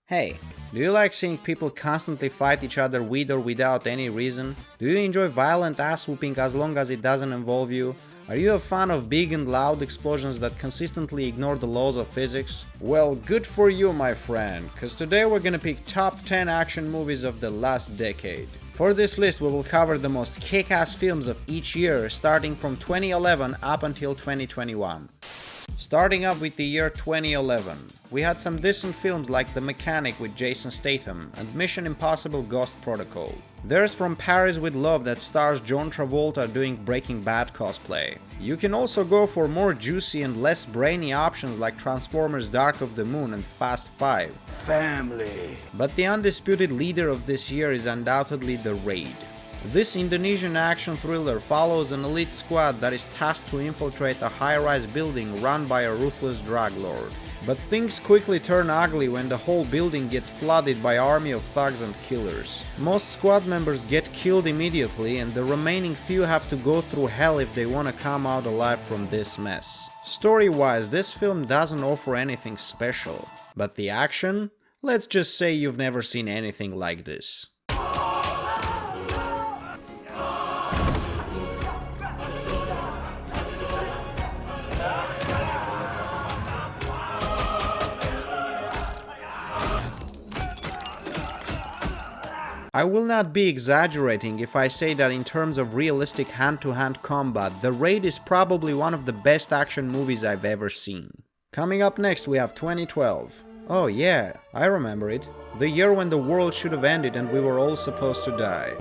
Hey, do you like seeing people constantly fight each other with or without any reason? Do you enjoy violent ass whooping as long as it doesn't involve you? Are you a fan of big and loud explosions that consistently ignore the laws of physics? Well, good for you, my friend, cause today we're gonna pick top 10 action movies of the last decade. For this list we will cover the most kick-ass films of each year, starting from 2011 up until 2021. Starting up with the year 2011, we had some decent films like The Mechanic with Jason Statham and Mission Impossible Ghost Protocol. There's From Paris with Love that stars John Travolta doing Breaking Bad cosplay. You can also go for more juicy and less brainy options like Transformers Dark of the Moon and Fast 5. Family. But the undisputed leader of this year is undoubtedly The Raid. This Indonesian action thriller follows an elite squad that is tasked to infiltrate a high-rise building run by a ruthless drug lord. But things quickly turn ugly when the whole building gets flooded by an army of thugs and killers. Most squad members get killed immediately, and the remaining few have to go through hell if they want to come out alive from this mess. Story-wise, this film doesn't offer anything special. But the action? Let's just say you've never seen anything like this. I will not be exaggerating if I say that in terms of realistic hand-to-hand combat, The Raid is probably one of the best action movies I've ever seen. Coming up next we have 2012. Oh yeah, I remember it. The year when the world should have ended and we were all supposed to die.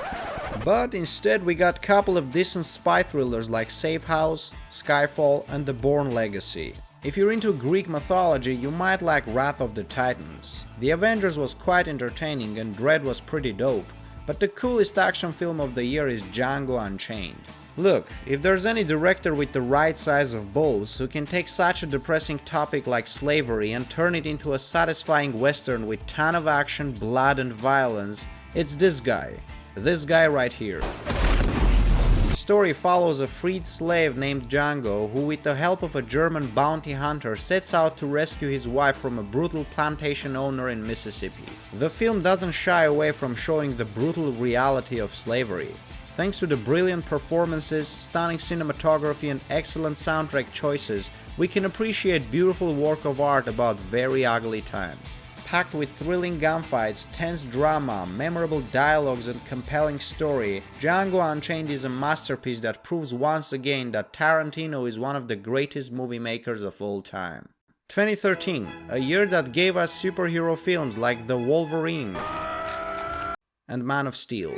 But instead we got a couple of decent spy thrillers like Safe House, Skyfall and The Bourne Legacy. If you're into Greek mythology, you might like Wrath of the Titans. The Avengers was quite entertaining and Dread was pretty dope, but the coolest action film of the year is Django Unchained. Look, if there's any director with the right size of balls who can take such a depressing topic like slavery and turn it into a satisfying western with ton of action, blood and violence, it's this guy right here. The story follows a freed slave named Django who, with the help of a German bounty hunter, sets out to rescue his wife from a brutal plantation owner in Mississippi. The film doesn't shy away from showing the brutal reality of slavery. Thanks to the brilliant performances, stunning cinematography and excellent soundtrack choices, we can appreciate beautiful work of art about very ugly times. Packed with thrilling gunfights, tense drama, memorable dialogues and compelling story, Django Unchained is a masterpiece that proves once again that Tarantino is one of the greatest movie makers of all time. 2013, a year that gave us superhero films like The Wolverine and Man of Steel.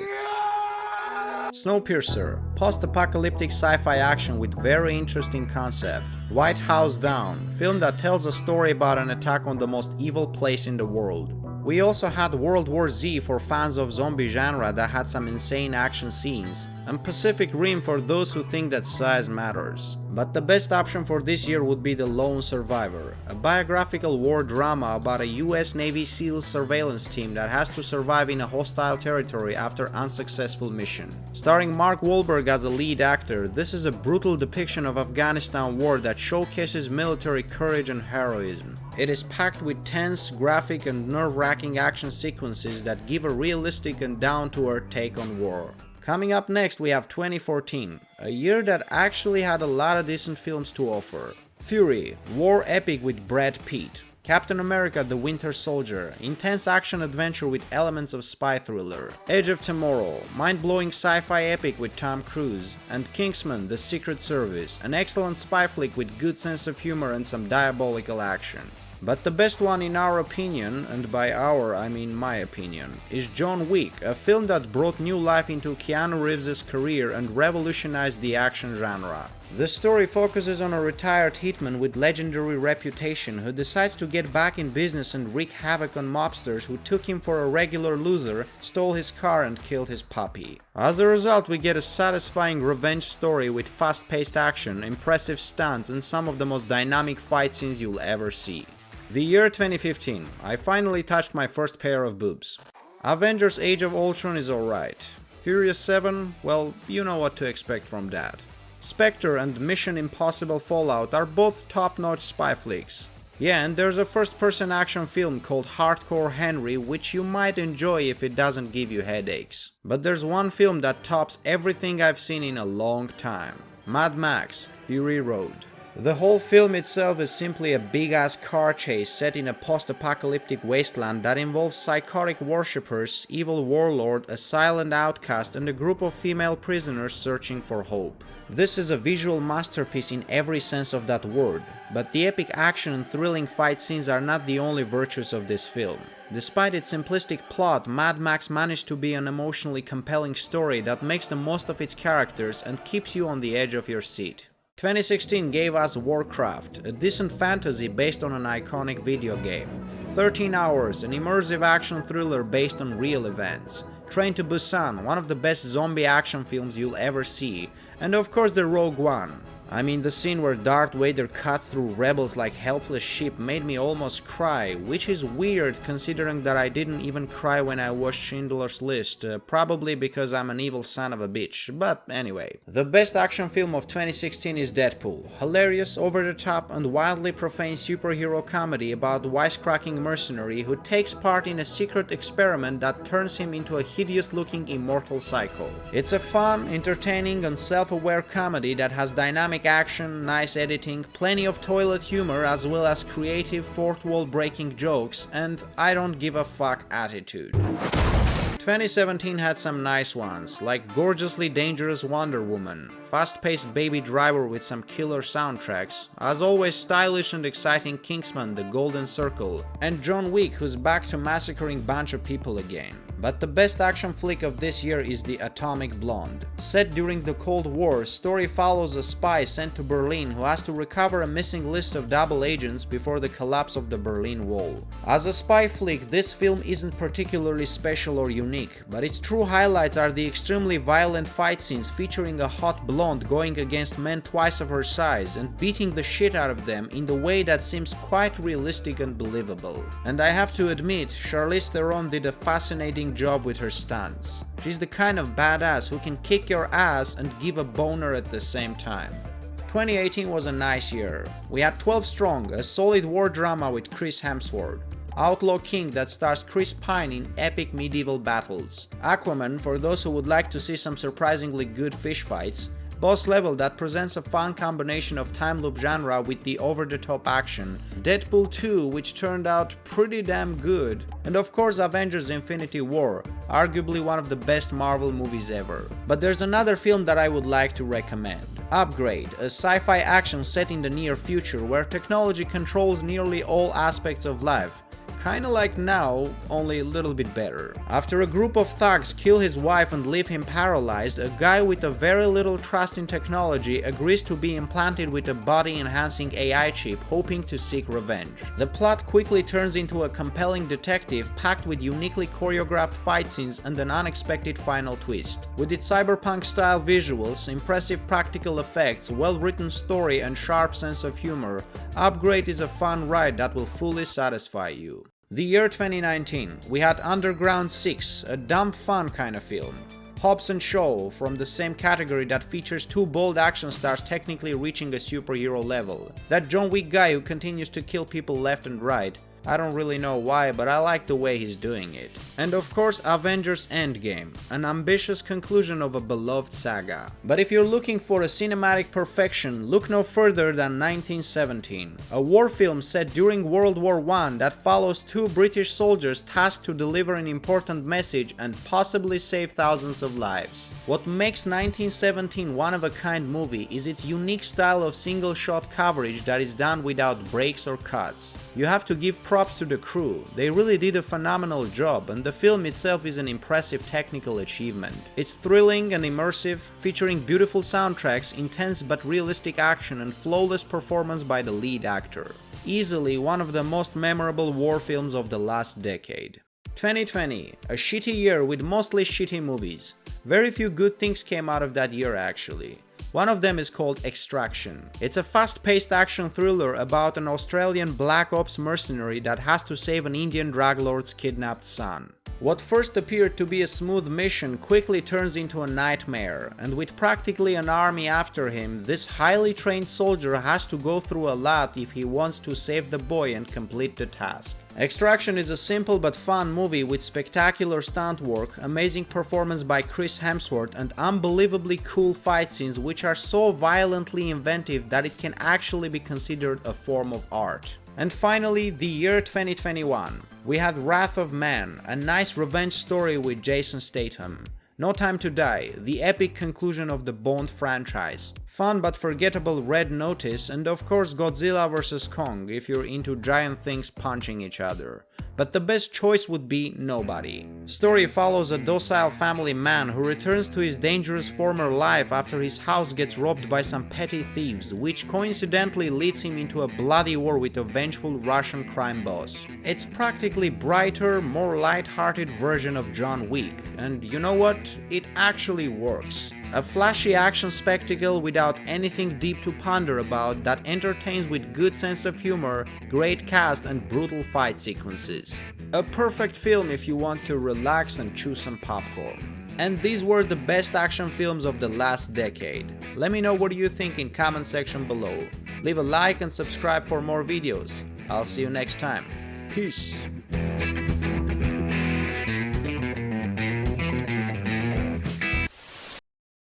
Snowpiercer, post-apocalyptic sci-fi action with very interesting concept. White House Down, film that tells a story about an attack on the most evil place in the world. We also had World War Z for fans of zombie genre that had some insane action scenes, and Pacific Rim for those who think that size matters. But the best option for this year would be The Lone Survivor, a biographical war drama about a US Navy SEALs surveillance team that has to survive in a hostile territory after unsuccessful mission. Starring Mark Wahlberg as a lead actor, this is a brutal depiction of Afghanistan war that showcases military courage and heroism. It is packed with tense, graphic and nerve-wracking action sequences that give a realistic and down-to-earth take on war. Coming up next we have 2014, a year that actually had a lot of decent films to offer. Fury, war epic with Brad Pitt. Captain America the Winter Soldier, intense action adventure with elements of spy thriller. Edge of Tomorrow, mind-blowing sci-fi epic with Tom Cruise. And Kingsman the Secret Service, an excellent spy flick with good sense of humor and some diabolical action. But the best one in our opinion, and by our I mean my opinion, is John Wick, a film that brought new life into Keanu Reeves' career and revolutionized the action genre. The story focuses on a retired hitman with legendary reputation who decides to get back in business and wreak havoc on mobsters who took him for a regular loser, stole his car and killed his puppy. As a result, we get a satisfying revenge story with fast-paced action, impressive stunts and some of the most dynamic fight scenes you'll ever see. The year 2015, I finally touched my first pair of boobs. Avengers Age of Ultron is alright. Furious 7, well, you know what to expect from that. Spectre and Mission Impossible Fallout are both top-notch spy flicks. Yeah, and there's a first-person action film called Hardcore Henry, which you might enjoy if it doesn't give you headaches. But there's one film that tops everything I've seen in a long time. Mad Max: Fury Road. The whole film itself is simply a big-ass car chase set in a post-apocalyptic wasteland that involves psychotic worshippers, evil warlord, a silent outcast, and a group of female prisoners searching for hope. This is a visual masterpiece in every sense of that word, but the epic action and thrilling fight scenes are not the only virtues of this film. Despite its simplistic plot, Mad Max managed to be an emotionally compelling story that makes the most of its characters and keeps you on the edge of your seat. 2016 gave us Warcraft, a decent fantasy based on an iconic video game. 13 Hours, an immersive action thriller based on real events. Train to Busan, one of the best zombie action films you'll ever see. And of course the Rogue One. I mean, the scene where Darth Vader cuts through rebels like helpless sheep made me almost cry, which is weird considering that I didn't even cry when I watched Schindler's List, probably because I'm an evil son of a bitch, but anyway. The best action film of 2016 is Deadpool, hilarious, over-the-top and wildly profane superhero comedy about a wisecracking mercenary who takes part in a secret experiment that turns him into a hideous-looking immortal psycho. It's a fun, entertaining and self-aware comedy that has dynamic action, nice editing, plenty of toilet humor as well as creative fourth-wall breaking jokes, and I don't give a fuck attitude. 2017 had some nice ones, like gorgeously dangerous Wonder Woman, fast-paced Baby Driver with some killer soundtracks, as always stylish and exciting Kingsman: The Golden Circle, and John Wick, who's back to massacring bunch of people again. But the best action flick of this year is The Atomic Blonde. Set during the Cold War, story follows a spy sent to Berlin who has to recover a missing list of double agents before the collapse of the Berlin Wall. As a spy flick, this film isn't particularly special or unique, but its true highlights are the extremely violent fight scenes featuring a hot blonde going against men twice of her size and beating the shit out of them in the way that seems quite realistic and believable. And I have to admit, Charlize Theron did a fascinating job with her stunts. She's the kind of badass who can kick your ass and give a boner at the same time. 2018 was a nice year. We had 12 Strong, a solid war drama with Chris Hemsworth. Outlaw King that stars Chris Pine in epic medieval battles. Aquaman for those who would like to see some surprisingly good fish fights. Boss Level that presents a fun combination of time loop genre with the over-the-top action, Deadpool 2 which turned out pretty damn good, and of course Avengers: Infinity War, arguably one of the best Marvel movies ever. But there's another film that I would like to recommend. Upgrade, a sci-fi action set in the near future where technology controls nearly all aspects of life. Kinda like now, only a little bit better. After a group of thugs kill his wife and leave him paralyzed, a guy with a very little trust in technology agrees to be implanted with a body-enhancing AI chip, hoping to seek revenge. The plot quickly turns into a compelling detective packed with uniquely choreographed fight scenes and an unexpected final twist. With its cyberpunk-style visuals, impressive practical effects, well-written story and sharp sense of humor, Upgrade is a fun ride that will fully satisfy you. The year 2019, we had Underground 6, a dumb fun kind of film. Hobbs and Shaw, from the same category that features two bold action stars technically reaching a superhero level. That John Wick guy who continues to kill people left and right. I don't really know why, but I like the way he's doing it. And of course Avengers Endgame, an ambitious conclusion of a beloved saga. But if you're looking for a cinematic perfection, look no further than 1917, a war film set during World War I that follows two British soldiers tasked to deliver an important message and possibly save thousands of lives. What makes 1917 one-of-a-kind movie is its unique style of single-shot coverage that is done without breaks or cuts. You have to give props to the crew, they really did a phenomenal job, and the film itself is an impressive technical achievement. It's thrilling and immersive, featuring beautiful soundtracks, intense but realistic action and flawless performance by the lead actor. Easily one of the most memorable war films of the last decade. 2020, a shitty year with mostly shitty movies. Very few good things came out of that year actually. One of them is called Extraction. It's a fast-paced action thriller about an Australian black ops mercenary that has to save an Indian drug lord's kidnapped son. What first appeared to be a smooth mission quickly turns into a nightmare, and with practically an army after him, this highly trained soldier has to go through a lot if he wants to save the boy and complete the task. Extraction is a simple but fun movie with spectacular stunt work, amazing performance by Chris Hemsworth, and unbelievably cool fight scenes which are so violently inventive that it can actually be considered a form of art. And finally, the year 2021. We had Wrath of Man, a nice revenge story with Jason Statham. No Time to Die, the epic conclusion of the Bond franchise. Fun but forgettable Red Notice, and of course Godzilla vs. Kong if you're into giant things punching each other. But the best choice would be Nobody. Story follows a docile family man who returns to his dangerous former life after his house gets robbed by some petty thieves, which coincidentally leads him into a bloody war with a vengeful Russian crime boss. It's practically brighter, more light-hearted version of John Wick, and you know what? It actually works. A flashy action spectacle without anything deep to ponder about that entertains with good sense of humor, great cast and brutal fight sequences. A perfect film if you want to relax and chew some popcorn. And these were the best action films of the last decade. Let me know what you think in comment section below. Leave a like and subscribe for more videos. I'll see you next time. Peace.